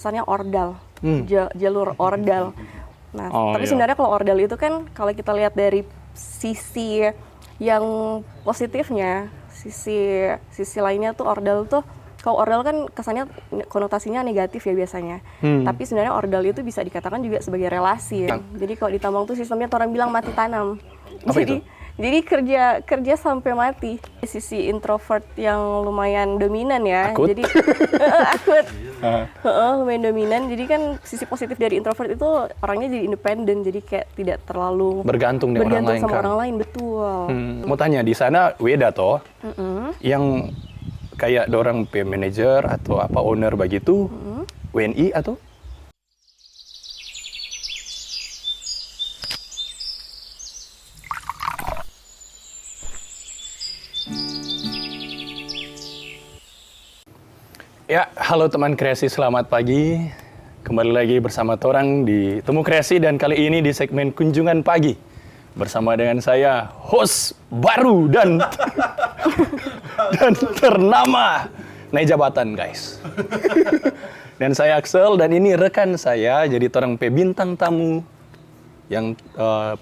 Kesannya ordal, jalur ordal. Nah, tapi iya. sebenarnya kalau ordal itu kan kalau kita lihat dari sisi yang positifnya, sisi lainnya tuh ordal tuh, kalau ordal kan kesannya konotasinya negatif ya biasanya. Tapi sebenarnya ordal itu bisa dikatakan juga sebagai relasi. Jadi kalau di tambang tuh sistemnya orang bilang mati tanam. Apa itu? Jadi kerja sampai mati. Sisi introvert yang lumayan dominan ya. Akut? Jadi akut. Lumayan dominan. Jadi kan sisi positif dari introvert itu orangnya jadi independen. Jadi kayak tidak terlalu Bergantung dengan orang lain sama kan. orang lain, betul. Mau tanya di sana Weda toh, yang kayak dorang manager atau apa owner begitu, WNI atau? Ya, halo teman kreasi, selamat pagi. Kembali lagi bersama Torang di Temu Kreasi dan kali ini di segmen Kunjungan Pagi. Bersama dengan saya, host baru dan ternama naik jabatan, guys. Dan saya Axel dan ini rekan saya, jadi Torang bintang tamu yang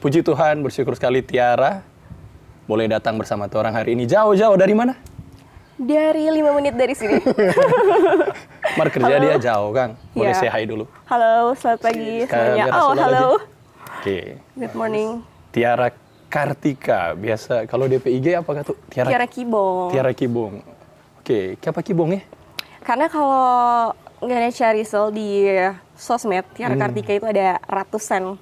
puji Tuhan bersyukur sekali Tiara boleh datang bersama Torang hari ini. Jauh-jauh dari mana? Dari 5 menit dari sini. Mar kerja dia jauh, Kang. Boleh say hi dulu. Halo, selamat pagi semuanya. Oh, halo. Oke. Good morning. Tiara Kartika, biasa kalau DPIG apa kata? Tiara Kibong. Tiara Kibong. Oke, siapa Kibong ya? Karena kalau nggak cari Rizal di sosmed, Tiara Kartika itu ada ratusan.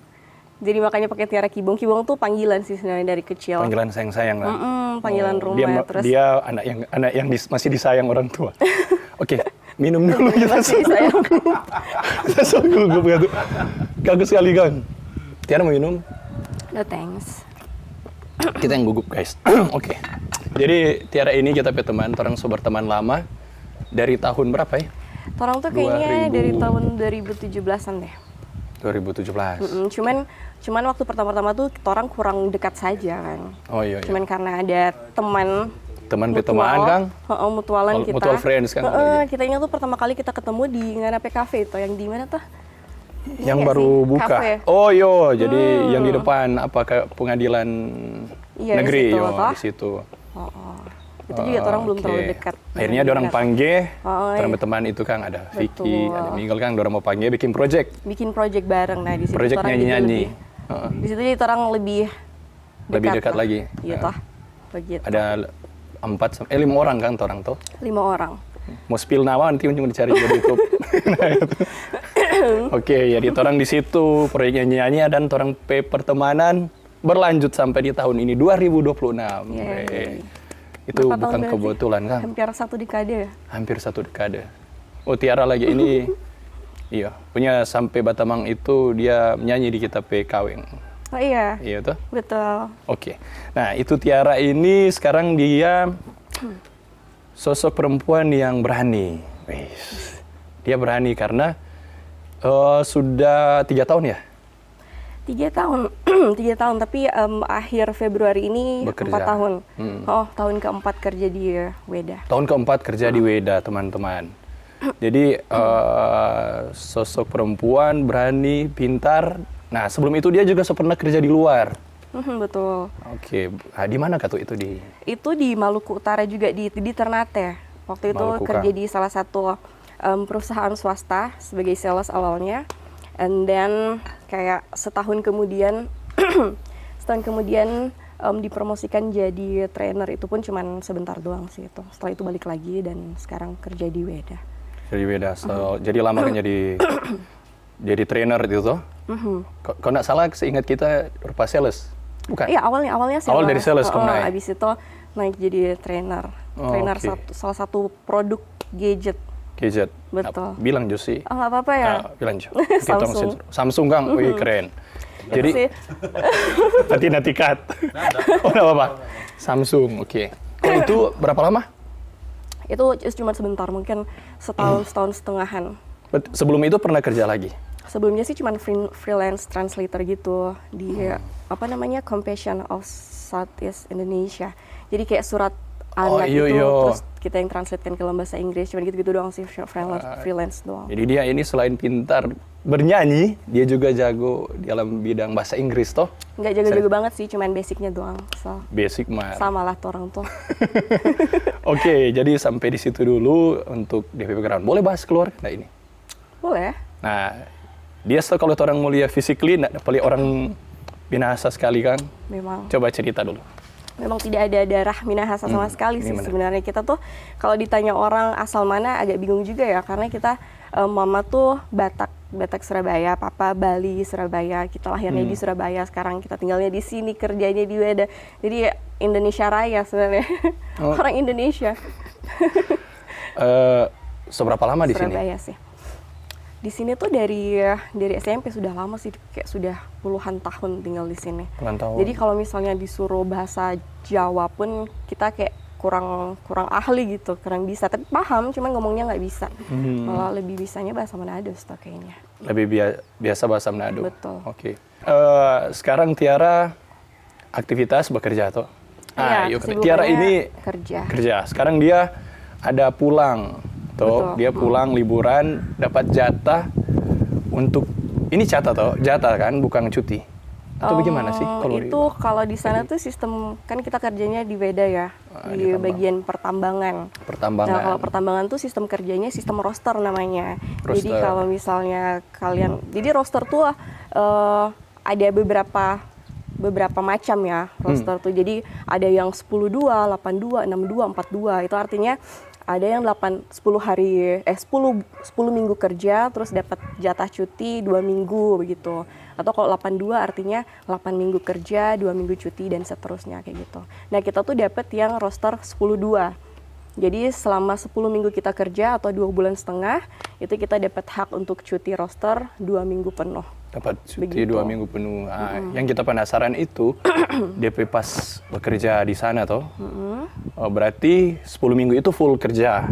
Jadi makanya pakai Tiara Kibong. Kibong tuh panggilan sih sebenarnya dari kecil. Panggilan sayang-sayang lah. Panggilan rumah. Dia anak yang masih disayang orang tua. Oke, minum dulu kita. Masih disayang. Kita so gugup gitu. Kagus sekali, Kang. Tiara mau minum? No thanks. Kita yang gugup, guys. Oke. Jadi Tiara ini kita teman, orang so berteman lama dari tahun berapa ya? Orang tuh kayaknya dari tahun 2017-an deh. 2017. Cuman waktu pertama-tama tuh orang kurang dekat saja kan. Oh iya. Cuman karena ada teman teman Kang. Mutualan kita. Mutual friends kan. Kita ingat tuh pertama kali kita ketemu di Nganape Cafe itu yang di mana tuh? Yang baru sih? buka. Cafe. Oh yo, jadi yang di depan apakah pengadilan negeri di situ, yo di situ. Itu juga orang belum terlalu dekat. Akhirnya orang panggil, orang iya. berteman itu Kang ada Vicky, Betul. ada Miguel Kang, orang mau panggil bikin project. Bikin project bareng. Nah, di situ Project orang nyanyi-nyanyi. Di situ jadi orang lebih dekat lah. lagi. Iya toh. Begitu. Ada 5 orang Kang orang tuh. 5 orang. Mau spill nama nanti cuma dicari di YouTube. Nah, itu. Oke, jadi orang di situ proyek nyanyi dan orang pertemanan berlanjut sampai di tahun ini 2026. Itu berapa bukan tahun kebetulan Kang. Hampir 1 dekade ya? Hampir 1 dekade. Oh, Tiara lagi ini iya, punya sampai Batamang itu dia menyanyi di kita kawin. Oh iya. Iya tuh? Betul. Oke. Nah, itu Tiara ini sekarang dia sosok perempuan yang berani. Dia berani karena sudah 3 tahun ya? 3 tahun, 3 tahun. Tapi akhir Februari ini Bekerja. 4 tahun. Tahun keempat kerja di Weda. Tahun keempat kerja di Weda, teman-teman. Jadi sosok perempuan berani, pintar. Nah, sebelum itu dia juga pernah kerja di luar. Betul. Oke, nah, di mana itu di? Itu di Maluku Utara juga di Ternate. Waktu itu Maluku, kerja Kang. di salah satu perusahaan swasta sebagai sales awalnya. And then kayak setahun kemudian dipromosikan jadi trainer. Itu pun cuman sebentar doang sih itu. Setelah itu balik lagi dan sekarang kerja di Weda. Jadi Weda, jadi lama kan jadi trainer itu toh? Kalau nggak salah, seingat kita rupa sales, bukan? Iya, awalnya sales. Awal dari sales kamu naik? Abis itu naik jadi trainer. Trainer oke. salah satu produk gadget. Gadget. Betul. Nah, bilang Jo sih. Oh, nggak apa-apa ya? Bilang Jo. Samsung. Samsung Kang, wih keren. Jadi Sih. nanti cut. Oh nggak apa-apa. Samsung, oke. Kalau itu berapa lama? Itu cuma sebentar, mungkin setahun setengahan. Sebelum itu pernah kerja lagi? Sebelumnya sih cuma freelance translator gitu di Compassion of Southeast Indonesia. Jadi kayak surat anak iya, itu, iya. terus kita yang translatekan ke dalam bahasa Inggris, cuma gitu-gitu doang sih, freelance doang. Jadi dia ini selain pintar bernyanyi, dia juga jago dalam bidang bahasa Inggris toh. Nggak jago-jago banget sih, cuman basicnya doang. So, Basic mah. sama lah tuh orang tuh. Oke, jadi sampai di situ dulu untuk DP background. Boleh bahas keluarga nggak ini? Boleh. Nah, dia kalau orang mulia physically, paling orang Minahasa sekali kan. Memang. Coba cerita dulu. Memang tidak ada darah Minahasa sama sekali sih sebenarnya. Kita tuh kalau ditanya orang asal mana agak bingung juga ya, karena kita mama tuh Batak Surabaya, papa Bali Surabaya. Kita lahirnya di Surabaya, sekarang kita tinggalnya di sini, kerjanya di Weda. Jadi Indonesia Raya sebenarnya. Orang Indonesia. Seberapa lama di sini? Surabaya sih. Di sini tuh dari SMP sudah lama sih, kayak sudah puluhan tahun tinggal di sini. Puluhan tahun. Jadi kalau misalnya disuruh bahasa Jawa pun kita kayak kurang ahli gitu, kurang bisa. Tapi paham, cuman ngomongnya nggak bisa. Malah lebih bisanya bahasa Manado sih kayaknya. Lebih biasa bahasa Manado. Betul. Oke. Sekarang Tiara aktivitas bekerja toh? Iya, yuk, kesibukannya Tiara ini kerja. Sekarang dia ada pulang. Toh, Betul. dia pulang liburan, dapat jatah untuk ini jatah kan, bukan cuti. Atau bagaimana sih Kalau di sana tuh sistem, kan kita kerjanya di Weda ya, di bagian pertambangan. Nah, kalau pertambangan tuh sistem kerjanya sistem roster namanya. Jadi kalau misalnya jadi roster tuh ada beberapa macam ya roster tuh. Jadi ada yang 10-2, 8-2, 6-2, 4-2. Itu artinya ada yang 10 minggu kerja terus dapat jatah cuti 2 minggu begitu. Atau kalau 8-2 artinya 8 minggu kerja, 2 minggu cuti dan seterusnya kayak gitu. Nah, kita tuh dapat yang roster 10-2. Jadi selama 10 minggu kita kerja atau 2 bulan setengah, itu kita dapat hak untuk cuti roster 2 minggu penuh. Dapat cuti 2 minggu penuh. Yang kita penasaran itu, DP pas bekerja di sana toh, berarti 10 minggu itu full kerja.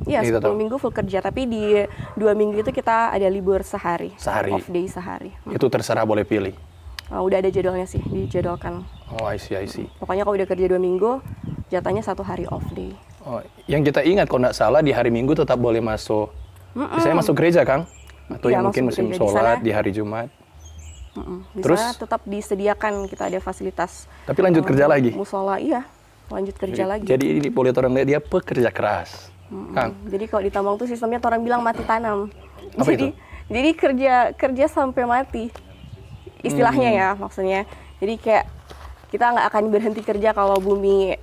Iya, 10 minggu full kerja, tapi di 2 minggu itu kita ada libur sehari. Off day sehari. Itu terserah boleh pilih? Udah ada jadwalnya sih, dijadwalkan. Oh, I see. Pokoknya kalau udah kerja 2 minggu, jatahnya 1 hari off day. Oh, yang kita ingat kalau nggak salah di hari Minggu tetap boleh masuk. Misalnya masuk gereja, Kang? Atau Iya, yang mungkin musim sholat di hari Jumat. Di sana tetap disediakan, kita ada fasilitas. Tapi lanjut kerja lagi? Musola, iya. Lanjut kerja lagi. Jadi ini boleh orang lihat dia pekerja keras. Kang? Jadi kalau di tambang tuh sistemnya orang bilang mati tanam. Apa itu? Jadi kerja sampai mati. Istilahnya ya, maksudnya. Jadi kayak kita nggak akan berhenti kerja kalau bumi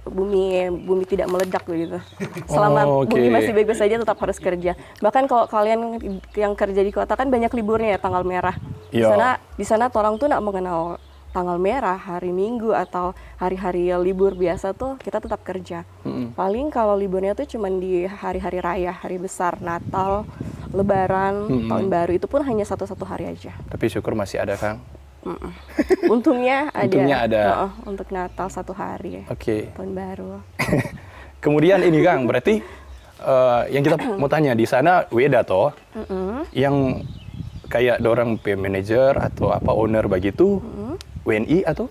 tidak meledak begitu. Selama bumi masih baik-baik saja tetap harus kerja. Bahkan kalau kalian yang kerja di kota kan banyak liburnya ya, tanggal merah. Di sana orang tuh nggak mengenal tanggal merah, hari Minggu atau hari-hari libur biasa tuh kita tetap kerja. Paling kalau liburnya tuh cuman di hari-hari raya, hari besar, Natal, Lebaran, Tahun Baru, itu pun hanya satu hari aja. Tapi syukur masih ada, Kang. Untungnya ada. Untungnya ada. Untuk Natal 1 hari. Oke. Tahun Baru. Kemudian ini, Kang, berarti yang kita mau tanya di sana Weda toh, yang kayak dorang manager atau apa owner begitu, WNI atau?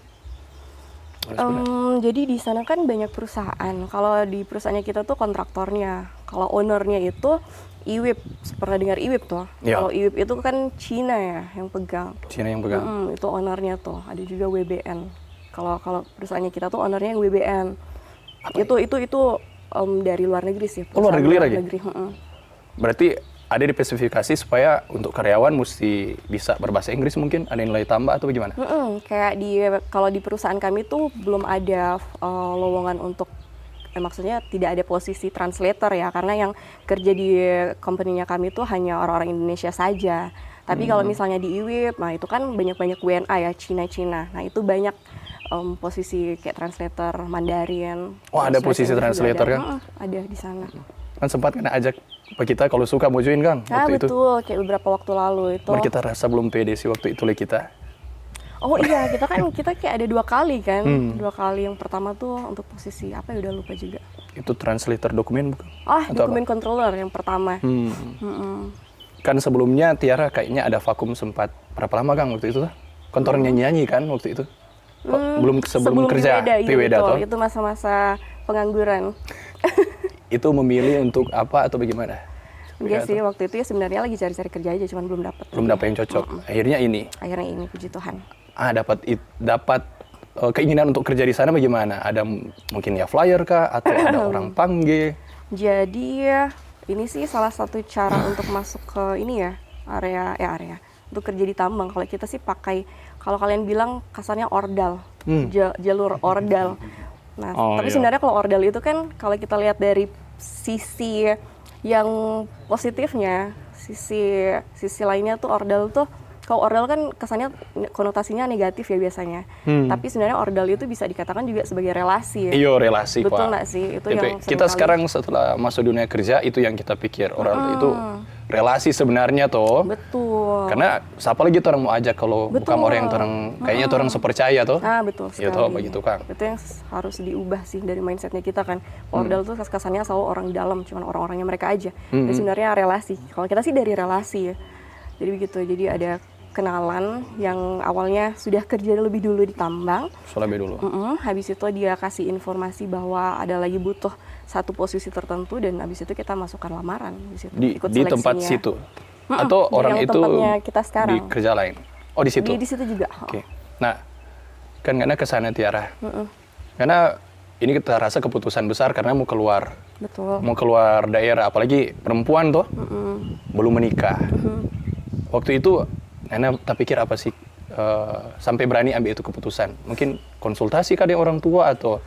Jadi di sana kan banyak perusahaan. Kalau di perusahaannya kita tuh kontraktornya. Kalau ownernya itu IWIP. Pernah dengar IWIP tuh? Ya. Kalau IWIP itu kan Cina ya yang pegang. Cina yang pegang. Itu ownernya tuh. Ada juga WBN. Kalau perusahaannya kita tuh ownernya yang WBN. Itu dari luar negeri sih. Oh, luar negeri lagi? Negeri. Berarti ada dispesifikasi supaya untuk karyawan mesti bisa berbahasa Inggris mungkin? Ada nilai tambah atau bagaimana? Kayak kalau di perusahaan kami tuh belum ada lowongan untuk maksudnya tidak ada posisi translator ya, karena yang kerja di company-nya kami tuh hanya orang-orang Indonesia saja. Tapi kalau misalnya di IWIP, nah itu kan banyak WNA ya, Cina. Nah itu banyak posisi kayak translator Mandarin. Oh, ada posisi translator kan? Ada di sana. Kan sempat kena ajak kita kalau suka mau join, Kang, waktu betul, kayak beberapa waktu lalu itu. Kita rasa belum pede sih waktu itu kita. Oh iya, kita kayak ada 2 kali kan. 2 kali, yang pertama tuh untuk posisi apa ya, udah lupa juga. Itu translator dokumen bukan? Dokumen controller yang pertama. Kan sebelumnya Tiara kayaknya ada vakum sempat berapa lama, Kang, waktu itu? Kantor nyanyi kan waktu itu? Sebelum kerja di Weda, di Weda toh? Itu masa-masa pengangguran. Itu memilih untuk apa atau bagaimana? Enggak sih, waktu itu ya sebenarnya lagi cari-cari kerja aja, cuman belum dapat. Belum dapat yang cocok. Akhirnya ini. Akhirnya ini, puji Tuhan. Dapat keinginan untuk kerja di sana bagaimana? Ada mungkin ya flyer kah atau ada orang panggil? Jadi ini sih salah satu cara untuk masuk ke ini ya, area untuk kerja di tambang. Kalau kita sih pakai, kalau kalian bilang kasarnya ordal, jalur ordal. Nah, tapi sebenarnya kalau ordal itu kan kalau kita lihat dari sisi yang positifnya, sisi lainnya tuh ordal tuh, kalau ordal kan kesannya konotasinya negatif ya biasanya. Tapi sebenarnya ordal itu bisa dikatakan juga sebagai relasi ya. Iya, relasi, Betul Pak. nggak sih? Itu yang kita sekarang setelah masuk dunia kerja itu yang kita pikir ordal itu relasi sebenarnya toh. Betul. Karena siapa lagi tuh orang mau ajak kalau bukan orang yang kayaknya orang sepercaya toh. Ah, betul sekali. Iya toh, begitu Kang. Itu yang harus diubah sih dari mindsetnya kita kan. Ordal tuh kesannya selalu orang dalam, cuman orang-orangnya mereka aja. Dan sebenarnya relasi. Kalau kita sih dari relasi ya. Jadi begitu. Jadi ada kenalan yang awalnya sudah kerja lebih dulu di tambang. Lebih dulu. Habis itu dia kasih informasi bahwa ada lagi butuh satu posisi tertentu dan habis itu kita masukkan lamaran di situ. Ikut Di tempat seleksinya. situ. Atau orang yang itu tempatnya kita sekarang. di kerja lain. Oh, di situ. Di situ juga. Oke. Nah, kan karena ke sana Tiara. Karena ini kita rasa keputusan besar karena mau keluar. Betul. Mau keluar daerah, apalagi perempuan toh. Belum menikah. Waktu itu Nana tak pikir apa sih sampai berani ambil itu keputusan? Mungkin konsultasi kah dengan orang tua atau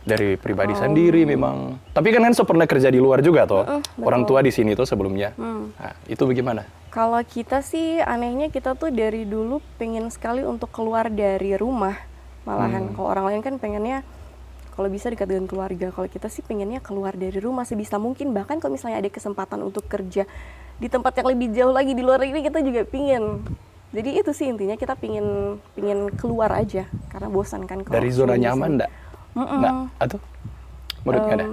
dari pribadi sendiri memang. Tapi kan pernah kerja di luar juga toh. Orang tua di sini toh sebelumnya. Nah, itu bagaimana? Kalau kita sih anehnya kita tuh dari dulu pengen sekali untuk keluar dari rumah. Malahan kalau orang lain kan pengennya kalau bisa dekat dengan keluarga. Kalau kita sih pengennya keluar dari rumah sebisa mungkin. Bahkan kalau misalnya ada kesempatan untuk kerja di tempat yang lebih jauh lagi di luar negeri, kita juga pingin. Jadi itu sih intinya, kita pingin keluar aja karena bosan kan. Dari zona nyaman enggak? Enggak? Atau menurut ada?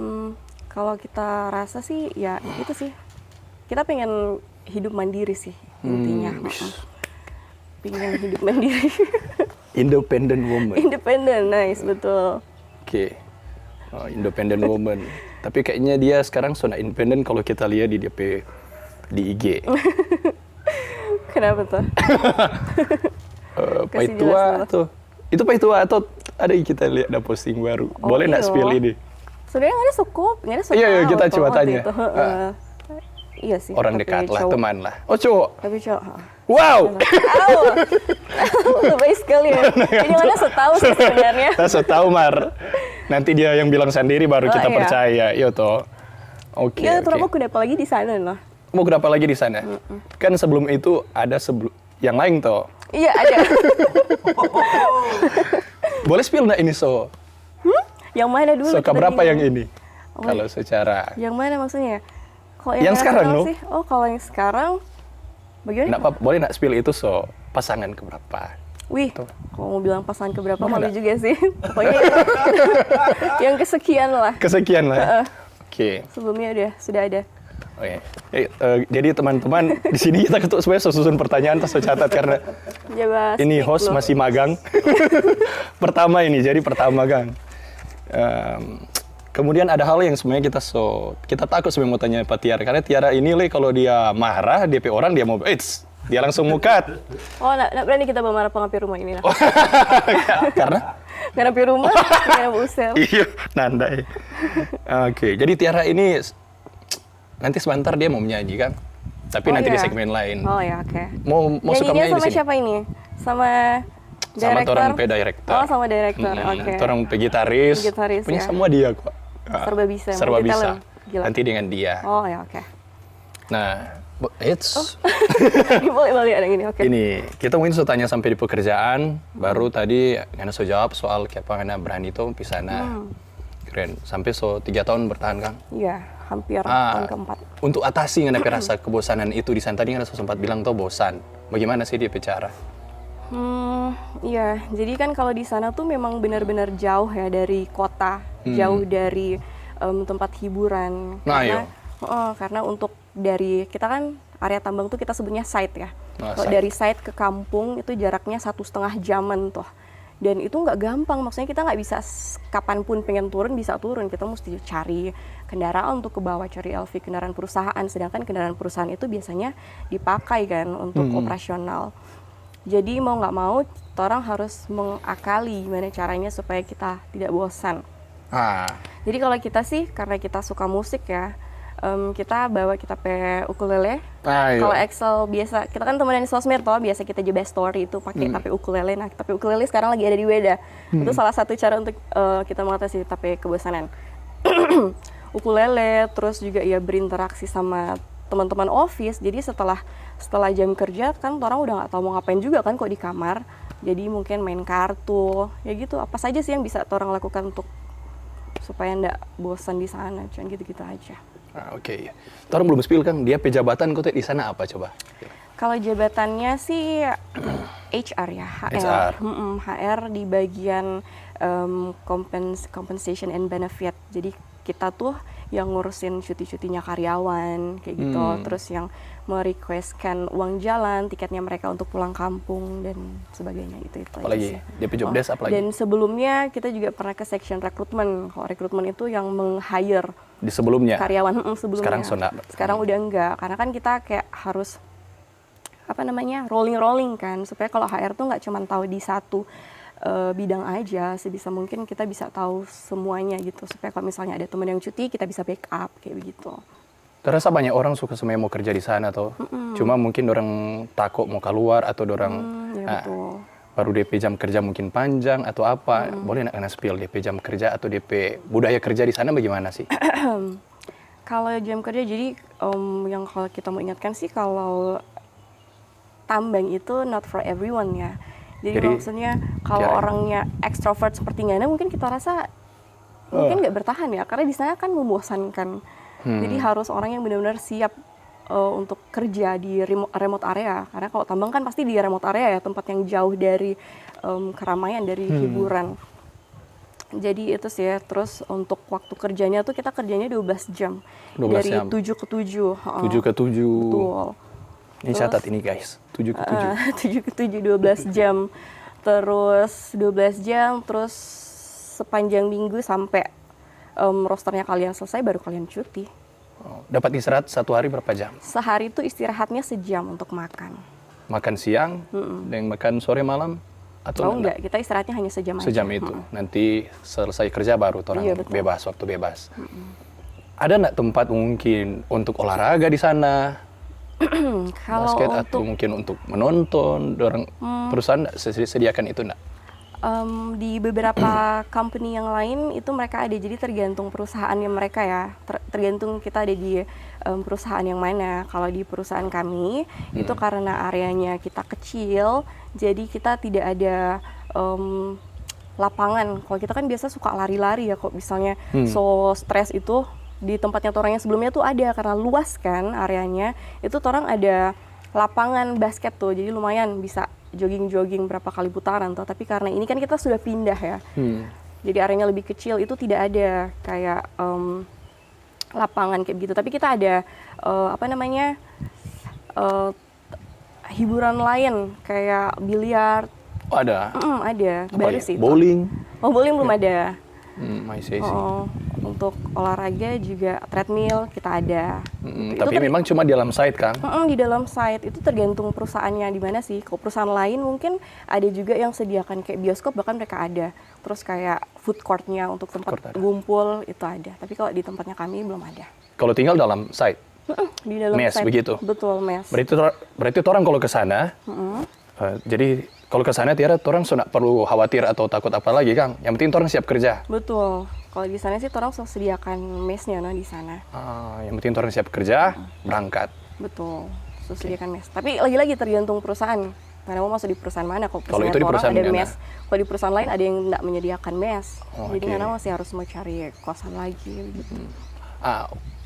Kalau kita rasa sih ya itu sih, kita pengen hidup mandiri sih intinya. Pengen hidup mandiri. Independent woman. Independent, nice, betul. Oke. Independent woman. Tapi kayaknya dia sekarang zona independent kalau kita lihat di DP di IG. Kenapa tuh? Paitua tuh. Itu Paitua atau ada yang kita lihat ada posting baru. Boleh nggak spill ini? Sebenarnya nggak ada sekup. Iya, kita coba tanya. Iya sih. Orang dekat lah, teman lah. Oh, cowok. Tapi cowok. Wow. Baik sekali ya. Ini mana setahu sih sebenarnya. Kita setahu Mar. Nanti dia yang bilang sendiri baru kita percaya. Iya toh. Oke. Iya, terus aku dapat lagi di sana loh. Mau kenapa lagi di sana? Kan sebelum itu ada yang lain toh. Iya, ada. Boleh spill nggak ini so? Yang mana dulu? So, berapa yang ini? Kalau secara... Yang mana maksudnya? Kalau yang sekarang loh? Oh, kalau yang sekarang bagaimana? Nggak apa-apa, boleh nggak spill itu so? Pasangan keberapa? Wih, kalau mau bilang pasangan keberapa malu juga sih. Pokoknya yang kesekian lah. Kesekian lah. Oke. Sebelumnya sudah ada. Oke. Jadi teman-teman di sini kita ketuk sebenarnya susun pertanyaan tas catat karena ini host loh. Masih magang. Pertama ini, jadi pertama magang. Kemudian ada hal yang sebenarnya kita takut sebenarnya mau tanya Pak Tiara karena Tiara ini kalau dia marah DP orang dia mau dia langsung mukat. Oh, nggak berani kita bawa marah pengapi rumah ini lah. Karena pengapi rumah, karena usel. Iya, nandai. Oke, jadi Tiara ini nanti sebentar dia mau menyanyi kan? Tapi nanti di segmen lain. Oh ya, oke. Mau suka menyanyi sama di sini? Siapa ini? Sama director? Sama orang director. Oh, sama director. Oke. Orang gitaris. Punya semua dia kok. Serba bisa. Serba bisa. Nanti dengan dia. Oh ya, oke. Nah, boleh ada ini, oke. Ini kita mungkin tanya sampai di pekerjaan, baru tadi Ngana jawab soal kayak Ngana berani itu pisana. Keren. Sampai 3 tahun bertahan, Kang. Iya, hampir tahun keempat. Untuk atasi Ngana rasa kebosanan itu di sana tadi Ngana sempat bilang tuh bosan. Bagaimana sih dia bicara? Iya, jadi kan kalau di sana tuh memang benar-benar jauh ya dari kota, jauh dari tempat hiburan. Karena untuk dari kita kan area tambang tuh kita sebutnya site ya. Kalau dari site ke kampung itu jaraknya 1,5 jaman tuh. Dan itu nggak gampang, maksudnya kita nggak bisa kapanpun pengen turun bisa turun. Kita mesti cari kendaraan untuk ke bawah, cari LV kendaraan perusahaan. Sedangkan kendaraan perusahaan itu biasanya dipakai kan untuk operasional. Jadi mau nggak mau, orang harus mengakali gimana caranya supaya kita tidak bosan. Jadi kalau kita sih, karena kita suka musik ya, kita bawa kita pe ukulele. Kalau Excel biasa, kita kan temenan di sosmed toh, biasa kita juga story itu pakai tape ukulele. Nah, tape ukulele sekarang lagi ada di Weda. Itu salah satu cara untuk kita mengatasi tape kebosanan. Ukulele, terus juga ya berinteraksi sama teman-teman office. Jadi setelah jam kerja kan orang udah nggak tahu mau ngapain juga kan kok di kamar. Jadi mungkin main kartu, ya gitu. Apa saja sih yang bisa orang lakukan untuk supaya nggak bosan di sana, cuman gitu-gitu aja. Oke. Orang belum spill kan, dia pejabatan kok di sana apa coba? Kalau jabatannya sih HR ya, HR. HR di bagian compensation and benefit. Jadi kita tuh yang ngurusin cuti-cutinya karyawan kayak gitu, terus yang merequestkan uang jalan, tiketnya mereka untuk pulang kampung dan sebagainya itu. Apalagi DP job desk apalagi. Dan sebelumnya kita juga pernah ke section rekrutmen. Kalau rekrutmen itu yang meng-hire di sebelumnya karyawan sebelumnya. Sekarang udah enggak, karena kan kita kayak harus rolling kan, supaya kalau HR tuh nggak cuma tahu di satu bidang aja, sebisa mungkin kita bisa tahu semuanya gitu, supaya kalau misalnya ada teman yang cuti kita bisa backup kayak begitu. Terasa banyak orang suka semuanya mau kerja di sana atau cuma mungkin orang takut mau keluar atau orang betul. Baru DP jam kerja mungkin panjang atau apa. Boleh nak spill DP jam kerja atau DP budaya kerja di sana bagaimana sih? Kalau jam kerja jadi yang kalau kita mau ingatkan sih, kalau tambang itu not for everyone ya. Jadi maksudnya kalau orangnya extrovert seperti Ngana mungkin kita rasa mungkin nggak bertahan ya, karena di sana kan membosankan. Jadi harus orang yang benar-benar siap untuk kerja di remote area, karena kalau tambang kan pasti di remote area ya, tempat yang jauh dari keramaian, dari hiburan. Jadi itu sih ya. Terus untuk waktu kerjanya tuh kita kerjanya 12 jam. 12 dari jam. 7 ke 7. 7 ke 7. Betul. Ini catat ini guys, 7 ke 7. 7 ke 7, 12 jam. Terus 12 jam, terus sepanjang minggu sampai rosternya kalian selesai baru kalian cuti. Dapat istirahat satu hari berapa jam? Sehari itu istirahatnya sejam untuk makan. Makan siang dan makan sore malam? Atau enggak, kita istirahatnya hanya sejam aja. Sejam itu, nanti selesai kerja baru orang bebas, waktu bebas. Ada nggak tempat mungkin untuk olahraga di sana? Kalau basket atau mungkin untuk menonton, orang perusahaan sediakan itu nggak? Di beberapa company yang lain itu mereka ada, jadi tergantung perusahaannya mereka ya, tergantung kita ada di perusahaan yang mana. Kalau di perusahaan kami itu karena areanya kita kecil, jadi kita tidak ada lapangan. Kalau kita kan biasa suka lari-lari ya, kok misalnya so stres itu di tempatnya orang yang sebelumnya tuh ada, karena luas kan areanya, itu orang ada lapangan basket tuh, jadi lumayan bisa jogging-jogging berapa kali putaran tuh. Tapi karena ini kan kita sudah pindah ya, jadi areanya lebih kecil, itu tidak ada kayak lapangan kayak gitu. Tapi kita ada hiburan lain kayak biliar. Oh, ada? Ada, baru sih. Bowling? Oh, bowling belum ada. Untuk olahraga juga treadmill kita ada. Tapi memang cuma di dalam site kan? Di dalam site, itu tergantung perusahaannya di mana sih. Kalau perusahaan lain mungkin ada juga yang sediakan kayak bioskop, bahkan mereka ada. Terus kayak food court-nya untuk tempat ngumpul itu ada. Tapi kalau di tempatnya kami belum ada. Kalau tinggal dalam site? Di dalam mes site. Begitu? Betul, mes. Berarti orang kalau ke sana, jadi kalau ke sana Tiara, orang sudah perlu khawatir atau takut apa lagi, Kang? Yang penting orang siap kerja. Betul. Kalau di sana sih orang selalu sediakan mesnya di sana. Yang penting orang siap kerja, berangkat. Betul. Sediakan mes. Tapi lagi-lagi tergantung perusahaan. Karena mau masuk di perusahaan mana? Kalau itu di perusahaan ada mes. Kalau di perusahaan lain ada yang tidak menyediakan mes. Jadi karena masih harus mau cari kosan lagi gitu.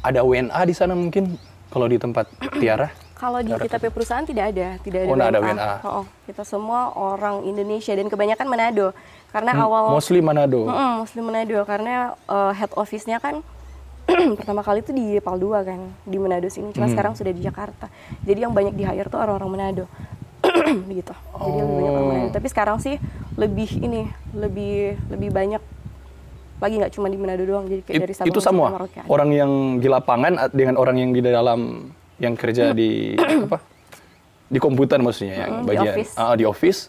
Ada WNA di sana mungkin kalau di tempat Tiara? Kalau di kita perusahaan tidak ada WNA. Kita semua orang Indonesia dan kebanyakan Manado. Karena awal Muslim Manado. Muslim Manado, karena head office-nya kan pertama kali itu di Paldua kan, di Manado sini. Cuma sekarang sudah di Jakarta. Jadi yang banyak di hire tuh orang-orang Manado. Gitu. Jadi lebih banyak orang Manado. Tapi sekarang sih lebih banyak lagi, nggak cuma di Manado doang, jadi kayak dari Sabang Itu sampai semua Merauke ada. orang yang di lapangan dengan orang yang di dalam yang kerja di apa? Di komputer maksudnya yang di bagian office. di office.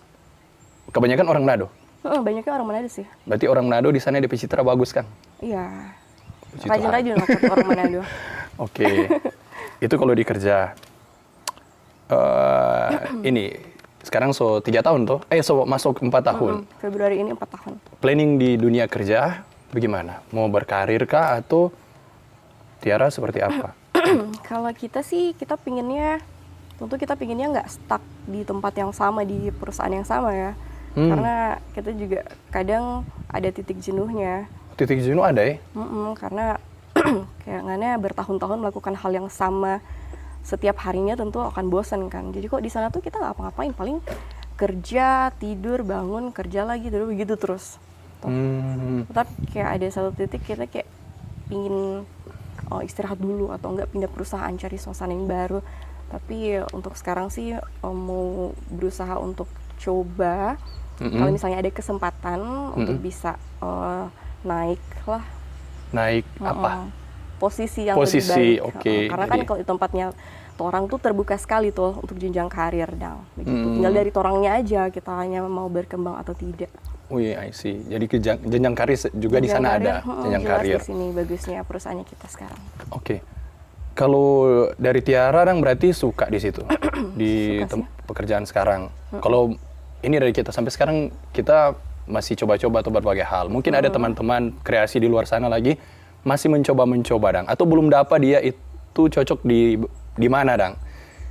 Kebanyakan orang Manado. Banyaknya orang Manado sih. Berarti orang Manado di sana DP citra bagus, Kang. Iya. Puji Rajin-rajin aku tuh orang Manado. Oke. Itu kalau di kerja. Ini sekarang 3 tahun tuh. Masuk 4 tahun. Februari ini 4 tahun. Planning di dunia kerja bagaimana? Mau berkarir kah atau Tiara seperti apa? Kalau kita sih, kita pinginnya nggak stuck di tempat yang sama, di perusahaan yang sama ya. Karena kita juga kadang ada titik jenuhnya. Titik jenuh ada ya? Karena kayaknya bertahun-tahun melakukan hal yang sama setiap harinya tentu akan bosan kan. Jadi kok di sana tuh kita nggak apa-ngapain, paling kerja, tidur, bangun, kerja lagi, terus begitu terus. Tapi kayak ada satu titik kita kayak pingin istirahat dulu atau enggak pindah perusahaan, cari suasana yang baru. Tapi untuk sekarang sih mau berusaha untuk coba kalau misalnya ada kesempatan untuk bisa naik lah. Naik apa? Posisi yang Posisi, lebih baik. oke. Karena kan Jadi- kalau di tempatnya orang tuh terbuka sekali tuh untuk jenjang karir dang. Begitu. Tinggal dari orangnya aja kita hanya mau berkembang atau tidak. Wih, I see. Jadi jenjang karir juga di sana ada jenjang jelas karir. di sini bagusnya perusahaannya kita sekarang. Oke. Kalau dari Tiara Rang berarti suka di situ di Suka sih. pekerjaan sekarang. Kalau ini dari kita sampai sekarang kita masih coba-coba atau berbagai hal. Mungkin ada teman-teman kreasi di luar sana lagi masih mencoba Dang, atau belum dapat dia itu cocok di mana Dang.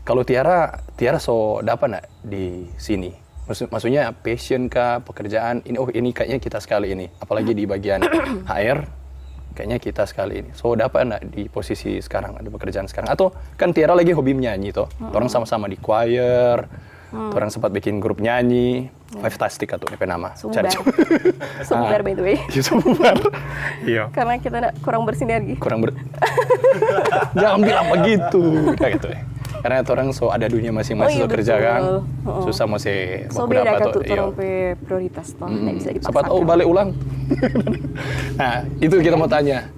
Kalau Tiara so dapat nggak di sini? Maksudnya passion kah, pekerjaan ini kayaknya kita sekali ini, apalagi di bagian HR kayaknya kita sekali ini. So dapat nggak di posisi sekarang, ada pekerjaan sekarang? Atau kan Tiara lagi hobi menyanyi toh, orang sama-sama di choir, orang sempat bikin grup nyanyi, Fantastic atau apa nama? Sumbar. Cari coba. Sumbar by the way. Ya, Sumbar. Iya. Karena kita kurang bersinergi. Jangan bilang begitu. Udah gitu ya. Karena orang so ada dunia masing-masing so kerja betul. kan. Susah masih So baku beda dapat kan tuh. tuh Iya. orang pe prioritas toh, nggak bisa Siapa tahu dipaksakan. balik ulang. Nah, itu kita mau tanya.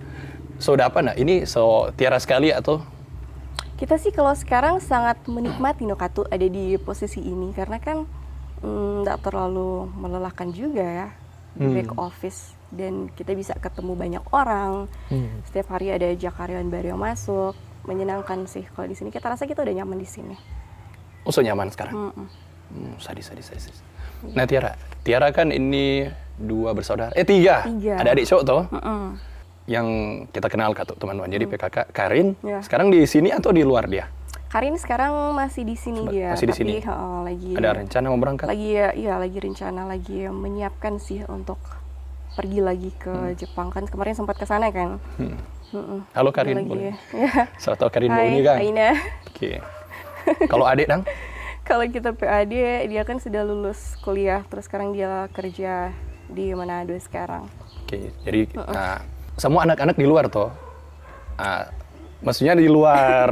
So apa nah? Ini so Tiara sekali atau Kita sih kalau sekarang sangat menikmati Nokatu ada di posisi ini karena kan nggak terlalu melelahkan juga ya back office, dan kita bisa ketemu banyak orang. Setiap hari ada aja karyawan baru yang masuk, menyenangkan sih kalau di sini. Kita rasa kita udah nyaman di sini. so nyaman sekarang? Sadis. Nah Tiara kan ini 2 bersaudara. 3. Tiga. Ada adik cowok toh? Yang kita kenal tuh teman-teman. Jadi PKK Karin. Ya. Sekarang di sini atau di luar dia? Karin sekarang masih di sini dia. Masih di tapi, sini? lagi Ada rencana mau berangkat? lagi rencana, lagi menyiapkan sih untuk pergi lagi ke Jepang, kan kemarin sempat ke sana kan. Halo Karin, Lagi, boleh? ya. Saya tahu Karin Hai, ini kan? Aina. Oke. Kalau adik Dang? Kalau kita PAD, dia kan sudah lulus kuliah, terus sekarang dia kerja di Manado sekarang. Oke, jadi nah, semua anak-anak di luar toh. Maksudnya di luar.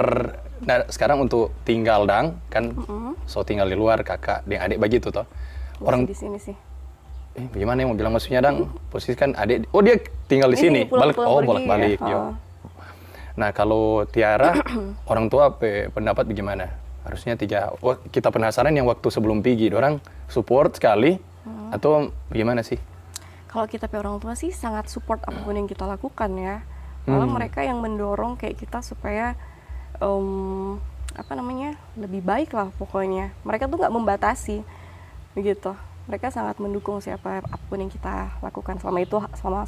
Nah, sekarang untuk tinggal Dang kan, so tinggal di luar kakak dan adik begitu toh. Orang Masih di sini sih. gimana ya mau bilang maksudnya Dang? Posisi kan adik, dia tinggal di Di sini, sini, pulang-pulang pergi, bolak-balik. ya. Yo. Nah kalau Tiara, orang tua pendapat bagaimana? Harusnya 3. Kita penasaran yang waktu sebelum pergi, orang support sekali atau gimana sih? Kalau kita orang tua sih sangat support apapun yang kita lakukan ya. Malah mereka yang mendorong kayak kita supaya lebih baik lah pokoknya. Mereka tuh nggak membatasi begitu. Mereka sangat mendukung siapa apapun yang kita lakukan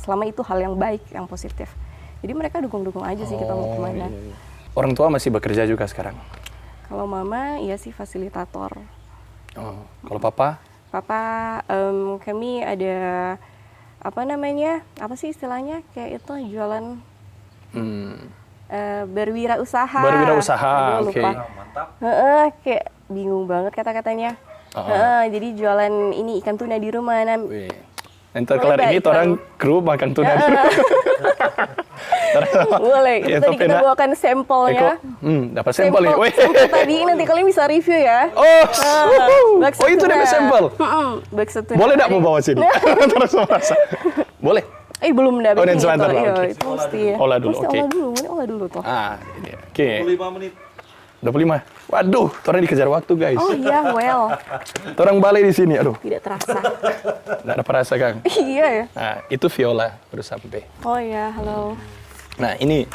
selama itu hal yang baik, yang positif. Jadi mereka dukung-dukung aja sih kita mau kemana. Iya. Orang tua masih bekerja juga sekarang? Kalau mama iya sih fasilitator. Kalau papa? Papa kami ada apa sih istilahnya, kayak itu jualan berwirausaha. Berwirausaha, Aduh, oke. lupa. Kayak bingung banget kata-katanya. Jadi jualan ini ikan tuna di rumah. Wih. Nanti kelar Boleh, ini Mbak, orang kru makan tuna. Boleh. Ya, Tadi tapi kita nak- bawakan sampelnya. Dapat sampel nih. Wih. Sampel tadi nanti kalian bisa review ya. Oh, Bakso oh itu tuna. dapat sampel. Bakso tuna. Boleh nggak mau bawa sini? Terus merasa. Boleh. Belum dah. Oh, dan bikin sebentar itu. lah, Iya, oke. itu mesti. Olah dulu, Mesti oke. olah dulu tuh. Ini. Oke. 25 menit. 25. Waduh, orang dikejar waktu, guys. Oh iya, well. Orang balai di sini. Aduh, Tidak terasa. nggak ada perasa, Kang. Iya ya. Nah, itu Viola baru sampai. Oh iya, halo. Nah, ini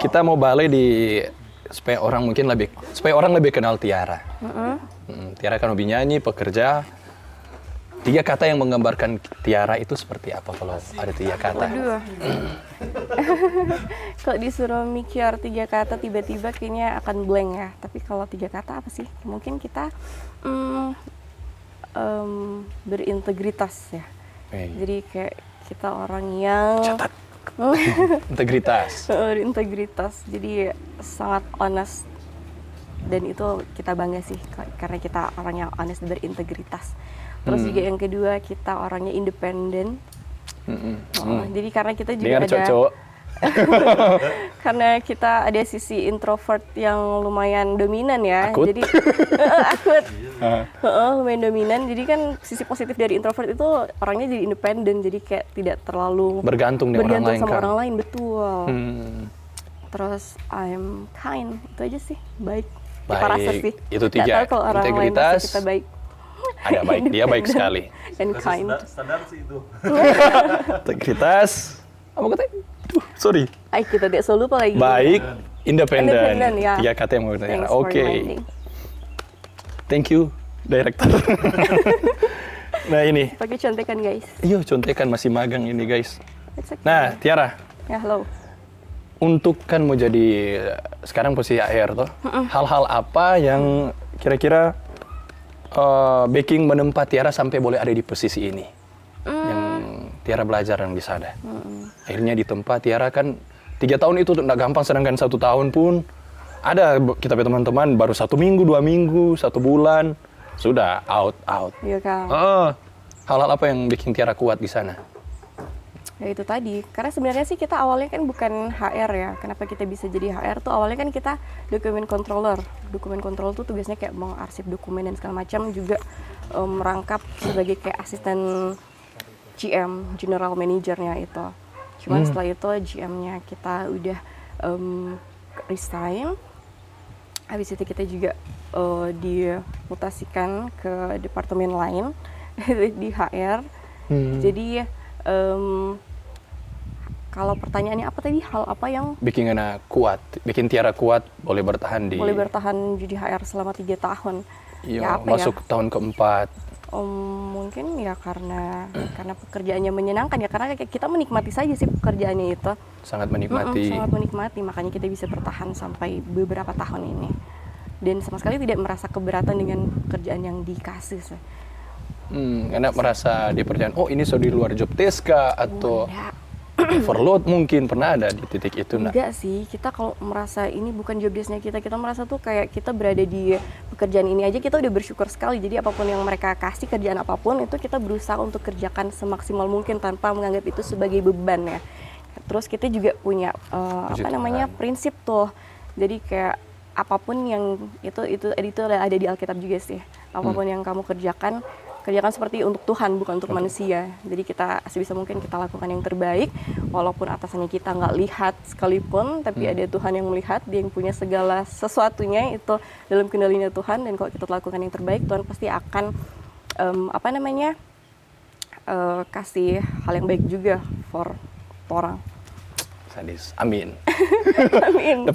kita mau balai supaya orang lebih kenal Tiara. Tiara kan hobi nyanyi, pekerja. 3 kata yang menggambarkan Tiara itu seperti apa kalau ada 3 kata? Waduh. Kalau disuruh mikir 3 kata tiba-tiba kayaknya akan blank ya. Tapi kalau 3 kata apa sih? Mungkin kita berintegritas ya. Jadi kayak kita orang yang Catat. Integritas. berintegritas. Jadi sangat honest. Dan itu kita bangga sih karena kita orang yang honest dan berintegritas. Terus juga yang kedua kita orangnya independen. Jadi karena kita juga Dengar ada cowok-cowok. karena kita ada sisi introvert yang lumayan dominan ya. Akut. Jadi akut. Lumayan dominan. Jadi kan sisi positif dari introvert itu orangnya jadi independen. Jadi kayak tidak terlalu Bergantung dengan orang lain, sama kan? orang lain, betul. Terus I'm kind, itu aja sih, baik. Kita Baik, rasa sih. itu 3. Nggak tahu kalau orang lain Integritas. rasa kita baik. Ada baik, dia baik sekali. And kind. Standar sih itu. Integritas. Apa katanya? Sorry. Ay, kita tidak selalu lupa lagi. Baik, independen. Independen, ya. 3 kata yang mau kita Thanks for Oke. reminding. Thank you, director. Nah ini. Pakai contekan guys. Iya, contekan masih magang ini, guys. It's okay. Nah, Tiara, Ya, halo. untuk kan mau jadi sekarang posisi AR toh, hal-hal apa yang kira-kira baking menempa Tiara sampai boleh ada di posisi ini? Yang Tiara belajar yang di sana. Akhirnya di tempat Tiara kan 3 tahun itu tidak gampang, sedangkan 1 tahun pun ada kita punya teman-teman baru 1 minggu, 2 minggu, 1 bulan sudah out. Iya Kang. Hal-hal apa yang bikin Tiara kuat di sana? Ya itu tadi, karena sebenarnya sih kita awalnya kan bukan HR ya. Kenapa kita bisa jadi HR tuh awalnya kan kita dokumen controller. Dokumen controller tuh tugasnya kayak mengarsip dokumen dan segala macam, juga merangkap sebagai kayak asisten GM, general manajernya itu. Cuman setelah itu GM-nya kita udah resign. Habis itu kita juga dimutasikan ke departemen lain di HR. Jadi kalau pertanyaannya apa tadi, hal apa yang Bikin Tiara kuat boleh bertahan di boleh bertahan jadi HR selama 3 tahun? Iya, apa masuk tahun keempat. Mungkin ya karena pekerjaannya menyenangkan ya, karena kayak kita menikmati saja sih pekerjaannya itu. Sangat menikmati. Sangat menikmati, makanya kita bisa bertahan sampai beberapa tahun ini. Dan sama sekali tidak merasa keberatan dengan pekerjaan yang dikasih sih. Karena merasa di pekerjaan, oh ini sudah di luar job desk kah? Atau Enggak. overload mungkin, pernah ada di titik itu? Enggak sih, kita kalau merasa ini bukan job desk-nya kita merasa tuh kayak kita berada di pekerjaan ini aja kita udah bersyukur sekali. Jadi apapun yang mereka kasih, kerjaan apapun itu kita berusaha untuk kerjakan semaksimal mungkin tanpa menganggap itu sebagai beban ya. Terus kita juga punya prinsip tuh. Jadi kayak apapun yang itu ada di Alkitab juga sih. Apapun yang kamu kerjakan seperti untuk Tuhan, bukan untuk manusia. Jadi kita sebisa mungkin kita lakukan yang terbaik, walaupun atasannya kita nggak lihat sekalipun, tapi ada Tuhan yang melihat, Dia yang punya segala sesuatunya itu dalam kendalinya Tuhan. Dan kalau kita lakukan yang terbaik, Tuhan pasti akan kasih hal yang baik juga for orang. Sadis, amin. Amin.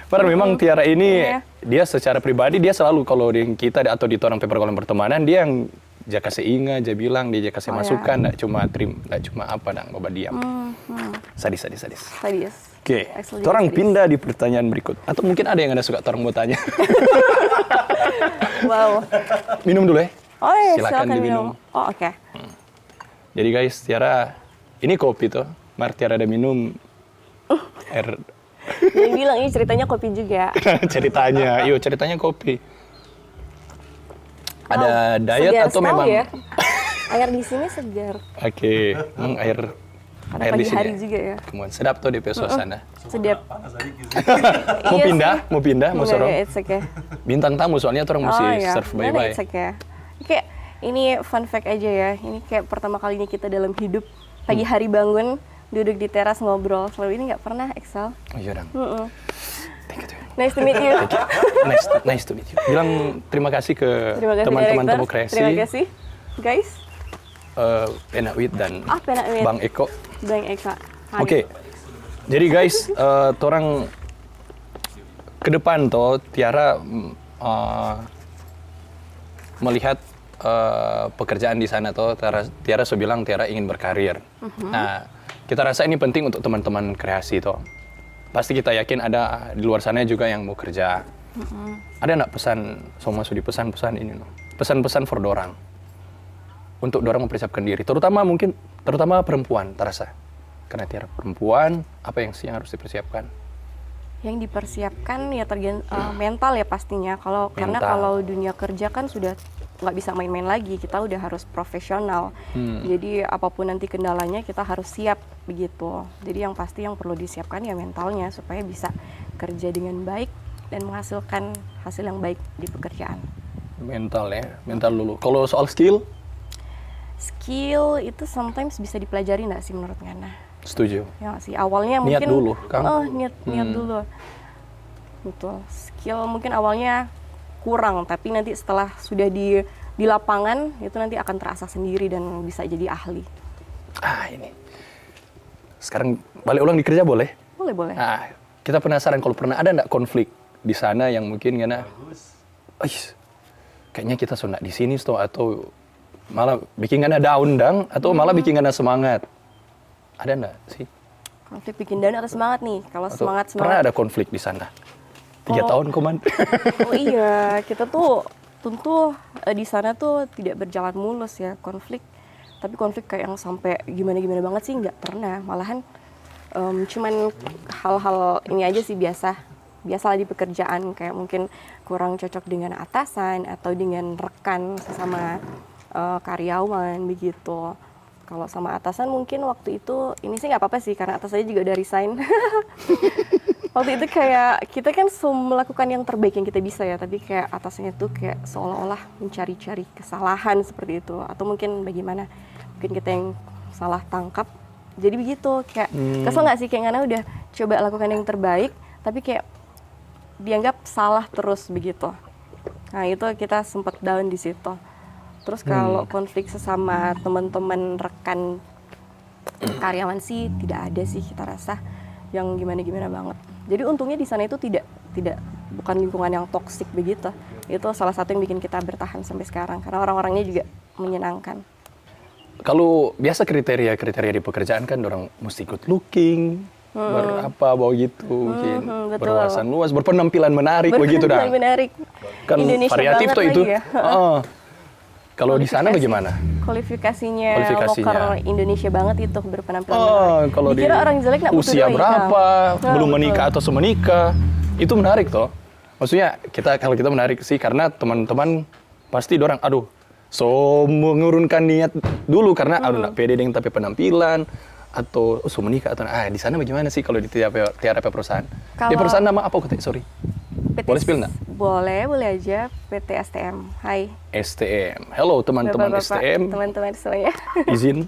Padahal memang Tiara ini, Iya. dia secara pribadi, dia selalu kalau di kita atau di orang pergaulan pertemanan, dia yang jaka seingat, dia bilang, dia jaka masukan, enggak cuma apa, bawa diam. Sadis. Sadis. Oke, Excellent, orang sadis. pindah di pertanyaan berikut. Atau mungkin ada yang Anda suka orang mau tanya. Wow. Minum dulu ya. Oh iya, Silakan silakan diminum. minum. Oh oke. Jadi guys, Tiara, ini kopi tuh. Tiara ada minum air. Dia bilang ini ceritanya kopi juga. ceritanya kopi. Ada diet segar atau sekali memang ya. Air di sini segar. Oke, air Karena air di pagi sini. hari juga ya. Kemudian sedap tuh DP suasana. Sedap. Mau Iya pindah, sih. mau pindah, mau Enggak, sorong. enggak, it's okay. Bintang tamu soalnya orang mesti iya. serve Nggak, bye-bye. it's okay. Kayak ini fun fact aja ya. Ini kayak pertama kalinya kita dalam hidup pagi hari bangun duduk di teras ngobrol. Selalu ini nggak pernah Excel. Oh iya dong. Mm-mm. Thank you. Nice to meet you. Nice to meet you. Bilang terima kasih ke Terima kasih teman-teman director. Temu Kreasi, Terima kasih guys. Penawit dan Penawit. Bang Eko. Bang Eka. Hai. Oke, jadi guys, torang ke depan toh Tiara melihat pekerjaan di sana toh Tiara so bilang Tiara ingin berkarir. Nah, kita rasa ini penting untuk teman-teman kreasi toh. Pasti kita yakin ada di luar sana juga yang mau kerja. Ada nggak pesan, so masuk di pesan-pesan ini no? Pesan-pesan for dorang untuk dorang mempersiapkan diri, terutama perempuan, terasa. Karena Tiara perempuan, apa yang harus dipersiapkan? Yang dipersiapkan ya mental ya pastinya. Karena Mental. kalau dunia kerja kan sudah nggak bisa main-main lagi. Kita udah harus profesional. Jadi apapun nanti kendalanya kita harus siap begitu. Jadi yang pasti yang perlu disiapkan ya mentalnya supaya bisa kerja dengan baik dan menghasilkan hasil yang baik di pekerjaan. Mental ya, mental dulu. Kalau soal skill, Skill itu sometimes bisa dipelajari nggak sih menurut Ngana? setuju. Ya nggak sih, awalnya Niat mungkin dulu, Kang. niat dulu. Betul. Skill mungkin awalnya kurang, tapi nanti setelah sudah di lapangan itu nanti akan terasa sendiri dan bisa jadi ahli. Ini. Sekarang balik ulang di kerja boleh? Boleh. Nah, kita penasaran kalau pernah ada nggak konflik di sana yang mungkin Ngana, kayaknya kita sudah di sini atau malah bikin Ngana down atau malah bikin Ngana semangat. Ada nggak sih? Konflik bikin down atau semangat nih? Kalau Atau semangat pernah ada konflik di sana? 3 tahun koman. Oh iya, kita tuh tentu di sana tuh tidak berjalan mulus ya konflik. Tapi konflik kayak yang sampai gimana banget sih nggak pernah. Malahan cuman hal-hal ini aja sih biasalah di pekerjaan, kayak mungkin kurang cocok dengan atasan atau dengan rekan sesama karyawan begitu. Kalau sama atasan mungkin waktu itu ini sih nggak apa-apa sih karena atasannya juga udah resign. Waktu itu kayak kita kan melakukan yang terbaik yang kita bisa ya, tapi kayak atasannya tuh kayak seolah-olah mencari-cari kesalahan seperti itu, atau mungkin bagaimana, mungkin kita yang salah tangkap. Jadi begitu, kayak kesel nggak sih, kayak Ngana udah coba lakukan yang terbaik, tapi kayak dianggap salah terus begitu. Nah itu kita sempat down di situ. Terus kalau konflik sesama teman-teman rekan karyawan sih tidak ada sih, kita rasa yang gimana banget. Jadi untungnya di sana itu tidak bukan lingkungan yang toksik begitu. Itu salah satu yang bikin kita bertahan sampai sekarang karena orang-orangnya juga menyenangkan. Kalau biasa kriteria di pekerjaan kan orang mesti good looking, bawa gitu, mungkin betul. berwawasan luas, berpenampilan menarik begitu dah. Menarik. Kan Indonesia variatif banget tuh itu. lagi ya. Kalau di sana bagaimana? Kualifikasinya loker Indonesia banget itu berpenampilan. Kalau di dikira orang jelek nggak butuh usia doi, berapa, Kang. belum Betul. menikah atau semenikah, itu menarik toh. Maksudnya kalau kita menarik sih karena teman-teman pasti dorang, so mengurunkan niat dulu karena nak pede dengan tapi penampilan atau so menikah atau di sana bagaimana sih kalau di tiap perusahaan? Di perusahaan nama apa kok? Sorry. Boleh spill nggak? Boleh aja. PT STM. Hai. STM. Hello teman-teman Bapak-bapak, STM. teman-teman semuanya. Izin.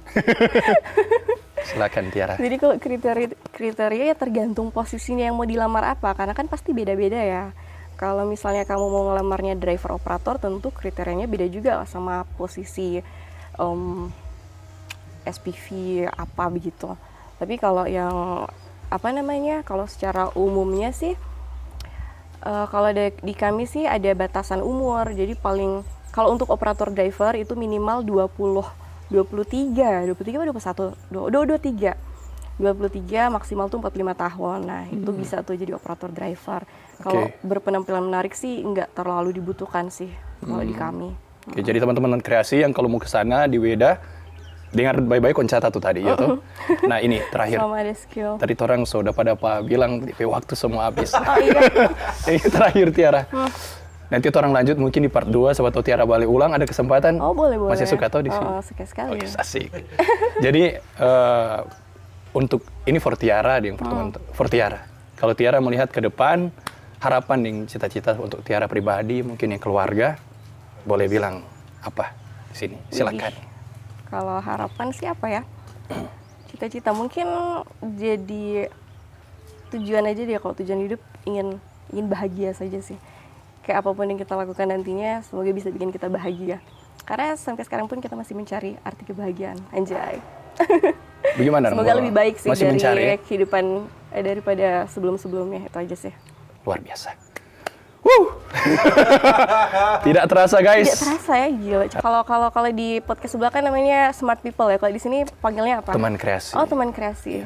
Silakan Tiara. Jadi kalau kriteria ya tergantung posisinya yang mau dilamar apa, karena kan pasti beda-beda ya. Kalau misalnya kamu mau ngelamarnya driver operator, tentu kriterianya beda juga sama posisi SPV apa begitu. Tapi kalau yang kalau secara umumnya sih, kalau di kami sih ada batasan umur. Jadi paling kalau untuk operator driver itu minimal 23 maksimal tuh 45 tahun. Nah, itu bisa tuh jadi operator driver. Kalau berpenampilan menarik sih nggak terlalu dibutuhkan sih kalau di kami. Oke, jadi teman-teman kreasi yang kalau mau ke sana di Weda, dengar baik-baik koncata tuh tadi ya tuh. Nah, ini terakhir. Sama ada skill. Tadi orang sudah pada bilang DP waktu semua habis. Oh iya. Ini terakhir Tiara. Nanti orang lanjut mungkin di part 2, sobat Tiara balik ulang ada kesempatan. Oh, boleh. Masih suka tau di sini? Oh, suka sekali. Oke, asik. Jadi untuk ini for Tiara yang pertemuan for Tiara. Kalau Tiara melihat ke depan, harapan yang cita-cita untuk Tiara pribadi, mungkin yang keluarga, boleh bilang apa di sini? Silakan. Kalau harapan sih apa ya? Cita-cita mungkin jadi tujuan aja dia. Kalau tujuan hidup ingin bahagia saja sih. Kayak apapun yang kita lakukan nantinya, semoga bisa bikin kita bahagia. Karena sampai sekarang pun kita masih mencari arti kebahagiaan. Anjay. Bagaimana? Semoga lebih baik sih masih dari mencari, ya? kehidupan daripada sebelum-sebelumnya. Itu aja sih. Luar biasa. Tidak terasa guys. Tidak terasa ya, gila. Kalau di podcast sebelah kan namanya Smart People ya. Kalau di sini panggilnya apa? Teman kreasi. Oh, teman kreasi.